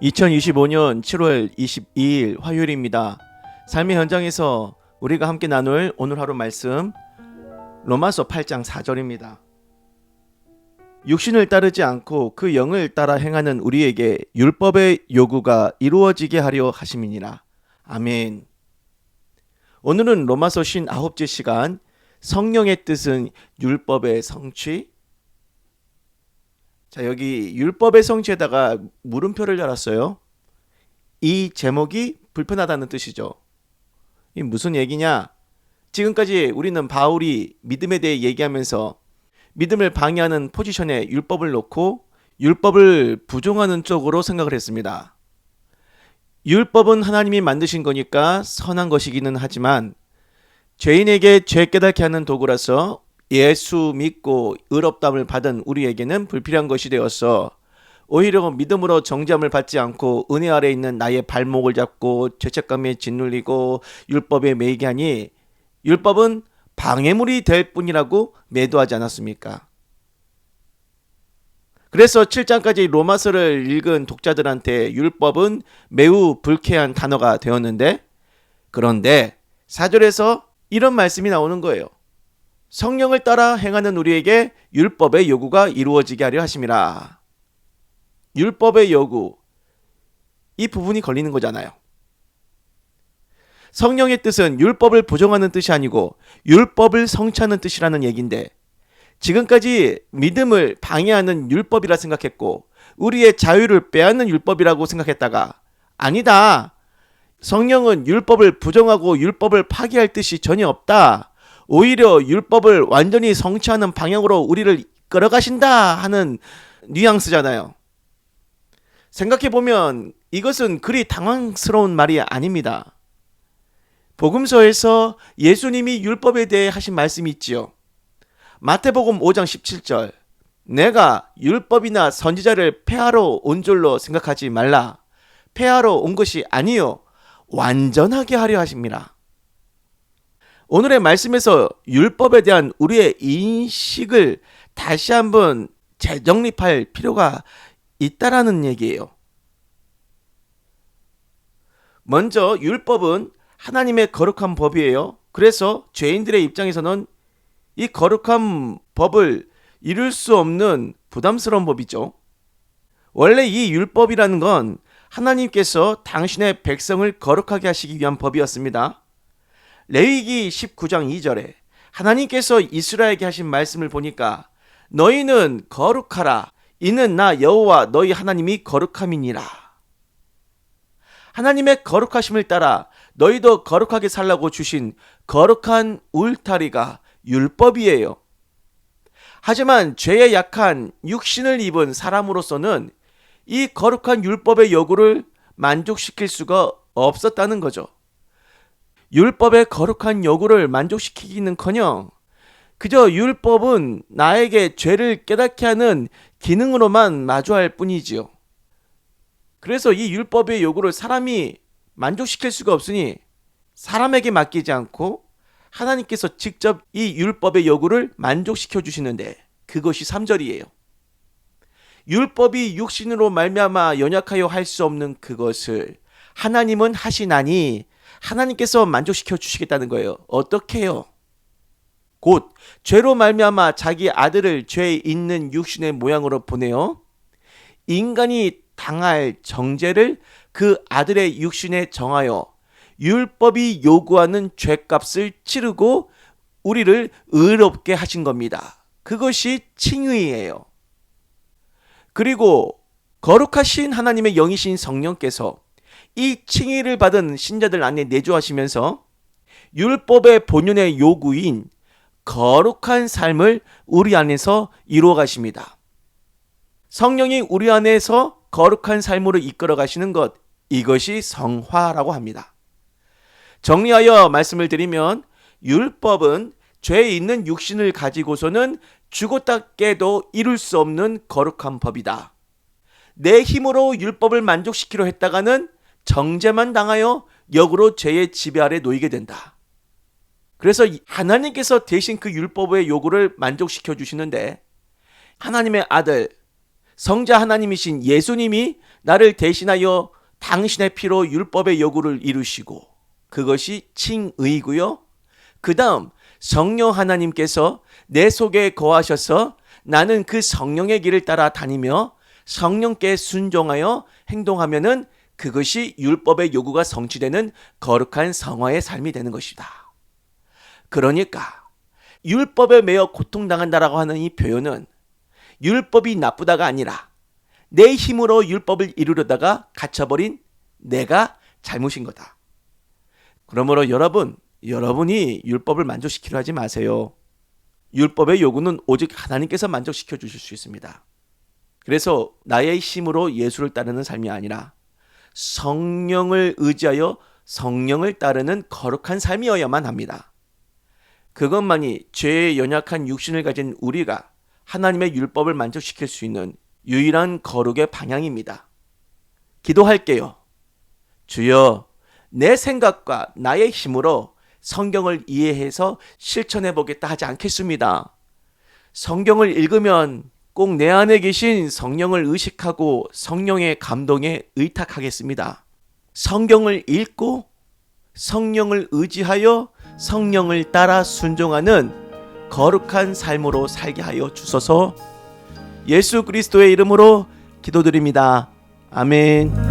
2025년 7월 22일 화요일입니다. 삶의 현장에서 우리가 함께 나눌 오늘 하루 말씀 로마서 8장 4절입니다. 육신을 따르지 않고 그 영을 따라 행하는 우리에게 율법의 요구가 이루어지게 하려 하심이니라. 아멘. 오늘은 로마서 59째 시간 성령의 뜻은 율법의 성취. 자, 여기 율법의 성취에다가 물음표를 달았어요. 이 제목이 불편하다는 뜻이죠. 이 무슨 얘기냐? 지금까지 우리는 바울이 믿음에 대해 얘기하면서 믿음을 방해하는 포지션에 율법을 놓고 율법을 부정하는 쪽으로 생각을 했습니다. 율법은 하나님이 만드신 거니까 선한 것이기는 하지만 죄인에게 죄 깨닫게 하는 도구라서 예수 믿고 의롭다함을 받은 우리에게는 불필요한 것이 되어서 오히려 믿음으로 정죄함을 받지 않고 은혜 아래 있는 나의 발목을 잡고 죄책감에 짓눌리고 율법에 매이게 하니 율법은 방해물이 될 뿐이라고 매도하지 않았습니까? 그래서 7장까지 로마서를 읽은 독자들한테 율법은 매우 불쾌한 단어가 되었는데, 그런데 4절에서 이런 말씀이 나오는 거예요. 성령을 따라 행하는 우리에게 율법의 요구가 이루어지게 하려 하심이라. 율법의 요구, 이 부분이 걸리는 거잖아요. 성령의 뜻은 율법을 부정하는 뜻이 아니고 율법을 성취하는 뜻이라는 얘기인데, 지금까지 믿음을 방해하는 율법이라 생각했고 우리의 자유를 빼앗는 율법이라고 생각했다가 아니다, 성령은 율법을 부정하고 율법을 파기할 뜻이 전혀 없다, 오히려 율법을 완전히 성취하는 방향으로 우리를 끌어가신다 하는 뉘앙스잖아요. 생각해보면 이것은 그리 당황스러운 말이 아닙니다. 복음서에서 예수님이 율법에 대해 하신 말씀이 있지요. 마태복음 5장 17절, 내가 율법이나 선지자를 폐하러 온 줄로 생각하지 말라. 폐하러 온 것이 아니요 완전하게 하려 하십니다. 오늘의 말씀에서 율법에 대한 우리의 인식을 다시 한번 재정립할 필요가 있다라는 얘기예요. 먼저 율법은 하나님의 거룩한 법이에요. 그래서 죄인들의 입장에서는 이 거룩한 법을 이룰 수 없는 부담스러운 법이죠. 원래 이 율법이라는 건 하나님께서 당신의 백성을 거룩하게 하시기 위한 법이었습니다. 레위기 19장 2절에 하나님께서 이스라엘에게 하신 말씀을 보니까 너희는 거룩하라. 이는 나 여호와 너희 하나님이 거룩함이니라. 하나님의 거룩하심을 따라 너희도 거룩하게 살라고 주신 거룩한 울타리가 율법이에요. 하지만 죄에 약한 육신을 입은 사람으로서는 이 거룩한 율법의 요구를 만족시킬 수가 없었다는 거죠. 율법의 거룩한 요구를 만족시키기는커녕 그저 율법은 나에게 죄를 깨닫게 하는 기능으로만 마주할 뿐이지요. 그래서 이 율법의 요구를 사람이 만족시킬 수가 없으니 사람에게 맡기지 않고 하나님께서 직접 이 율법의 요구를 만족시켜 주시는데, 그것이 3절이에요. 율법이 육신으로 말미암아 연약하여 할 수 없는 그것을 하나님은 하시나니 하나님께서 만족시켜 주시겠다는 거예요. 어떻게 해요? 곧 죄로 말미암아 자기 아들을 죄 있는 육신의 모양으로 보내어 인간이 당할 정죄를 그 아들의 육신에 정하여 율법이 요구하는 죄값을 치르고 우리를 의롭게 하신 겁니다. 그것이 칭의예요. 그리고 거룩하신 하나님의 영이신 성령께서 이 칭의를 받은 신자들 안에 내주하시면서 율법의 본연의 요구인 거룩한 삶을 우리 안에서 이루어 가십니다. 성령이 우리 안에서 거룩한 삶으로 이끌어 가시는 것, 이것이 성화라고 합니다. 정리하여 말씀을 드리면 율법은 죄 있는 육신을 가지고서는 죽었다 깨도 이룰 수 없는 거룩한 법이다. 내 힘으로 율법을 만족시키려 했다가는 정죄만 당하여 역으로 죄의 지배 아래 놓이게 된다. 그래서 하나님께서 대신 그 율법의 요구를 만족시켜 주시는데, 하나님의 아들 성자 하나님이신 예수님이 나를 대신하여 당신의 피로 율법의 요구를 이루시고, 그것이 칭의고요. 그 다음 성령 하나님께서 내 속에 거하셔서 나는 그 성령의 길을 따라 다니며 성령께 순종하여 행동하면은 그것이 율법의 요구가 성취되는 거룩한 성화의 삶이 되는 것이다. 그러니까 율법에 매여 고통당한다라고 하는 이 표현은 율법이 나쁘다가 아니라 내 힘으로 율법을 이루려다가 갇혀버린 내가 잘못인 거다. 그러므로 여러분이 율법을 만족시키려 하지 마세요. 율법의 요구는 오직 하나님께서 만족시켜 주실 수 있습니다. 그래서 나의 힘으로 예수를 따르는 삶이 아니라 성령을 의지하여 성령을 따르는 거룩한 삶이어야만 합니다. 그것만이 죄의 연약한 육신을 가진 우리가 하나님의 율법을 만족시킬 수 있는 유일한 거룩의 방향입니다. 기도할게요. 주여, 내 생각과 나의 힘으로 성경을 이해해서 실천해 보겠다 하지 않겠습니다. 성경을 읽으면 꼭 내 안에 계신 성령을 의식하고 성령의 감동에 의탁하겠습니다. 성경을 읽고 성령을 의지하여 성령을 따라 순종하는 거룩한 삶으로 살게 하여 주소서. 예수 그리스도의 이름으로 기도드립니다. 아멘.